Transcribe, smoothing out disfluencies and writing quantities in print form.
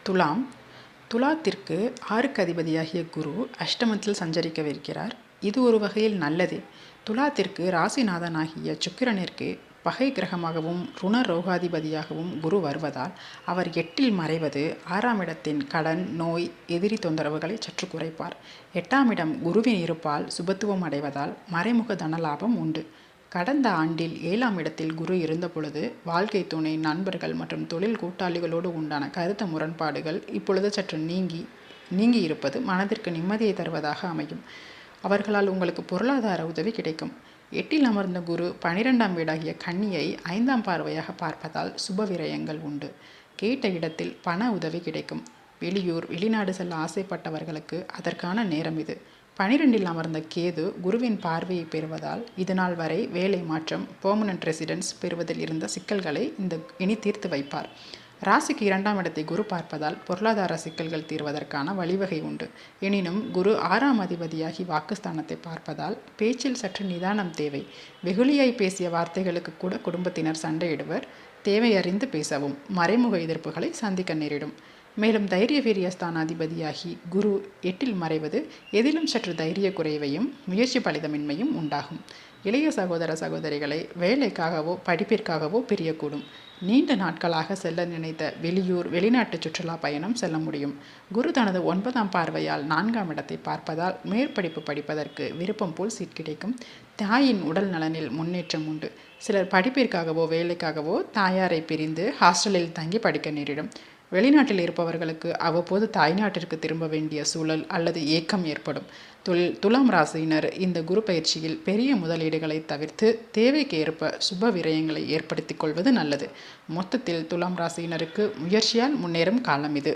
துலாம். துலாத்திற்கு 6க்கு அதிபதியாகிய குரு அஷ்டமத்தில் சஞ்சரிக்கவிருக்கிறார். இது ஒரு வகையில் நல்லதே. துலாத்திற்கு ராசிநாதனாகிய சுக்கிரனிற்கு பகை கிரகமாகவும் ருண ரோகாதிபதியாகவும் குரு வருவதால் அவர் 8ல் மறைவது 6ஆம் இடத்தின் கடன், நோய், எதிரி தொந்தரவுகளை சற்று குறைப்பார். 8ஆம் இடம் குருவின் இருப்பால் சுபத்துவம் அடைவதால் மறைமுக தனலாபம் உண்டு. கடந்த ஆண்டில் 7ஆம் இடத்தில் குரு இருந்தபொழுது வாழ்க்கை துணை, நண்பர்கள் மற்றும் தொழில் கூட்டாளிகளோடு உண்டான கருத்து முரண்பாடுகள் இப்பொழுது சற்று நீங்கி இருப்பது மனதிற்கு நிம்மதியை தருவதாக அமையும். அவர்களால் உங்களுக்கு பொருளாதார உதவி கிடைக்கும். 8ல் அமர்ந்த குரு 12ஆம் வீடாகிய கன்னியை 5ஆம் பார்வையாக பார்ப்பதால் சுப விரயங்கள் உண்டு. கேட்ட இடத்தில் பண உதவி கிடைக்கும். வெளியூர், வெளிநாடு செல்ல ஆசைப்பட்டவர்களுக்கு அதற்கான நேரம் இது. 12ல் அமர்ந்த கேது குருவின் பார்வையை பெறுவதால் இதுநாள் வரை வேலை மாற்றம், பெர்மனன்ட் ரெசிடென்ஸ் பெறுவதில் இருந்த சிக்கல்களை இனி தீர்த்து வைப்பார். ராசிக்கு 2ஆம் இடத்தை குரு பார்ப்பதால் பொருளாதார சிக்கல்கள் தீர்வதற்கான வழிவகை உண்டு. எனினும் குரு 6ஆம் அதிபதியாகி வாக்குஸ்தானத்தை பார்ப்பதால் பேச்சில் சற்று நிதானம் தேவை. வெகுளியாய் பேசிய வார்த்தைகளுக்கு கூட குடும்பத்தினர் சண்டையிடுவர். தேவை அறிந்து பேசவும். மறைமுக எதிர்ப்புகளை சந்திக்க நேரிடும். மேலும் தைரிய வீரிய ஸ்தானாதிபதியாகி குரு 8ல் மறைவது எதிலும் சற்று தைரிய குறைவையும் முயற்சி பலிதமின்மையும் உண்டாகும். இளைய சகோதர சகோதரிகளை வேலைக்காகவோ படிப்பிற்காகவோ பிரியக்கூடும். நீண்ட நாட்களாக செல்ல நினைத்த வெளியூர், வெளிநாட்டு சுற்றுலா பயணம் செல்ல முடியும். குரு தனது 9ஆம் பார்வையால் 4ஆம் இடத்தை பார்ப்பதால் மேற்படிப்பு படிப்பதற்கு விருப்பம் போல் சீட் கிடைக்கும். தாயின் உடல் நலனில் முன்னேற்றம் உண்டு. சிலர் படிப்பிற்காகவோ வேலைக்காகவோ தாயாரை பிரிந்து ஹாஸ்டலில் தங்கி படிக்க நேரிடும். வெளிநாட்டில் இருப்பவர்களுக்கு அவ்வப்போது தாய்நாட்டிற்கு திரும்ப வேண்டிய சூழல் அல்லது ஏக்கம் ஏற்படும். துலாம் ராசியினர் இந்த குரு பயிற்சியில் பெரிய முதலீடுகளை தவிர்த்து தேவைக்கு ஏற்ப சுப விரயங்களை ஏற்படுத்திக் கொள்வது நல்லது. மொத்தத்தில் துலாம் ராசியினருக்கு முயற்சியால் முன்னேறும் காலம் இது.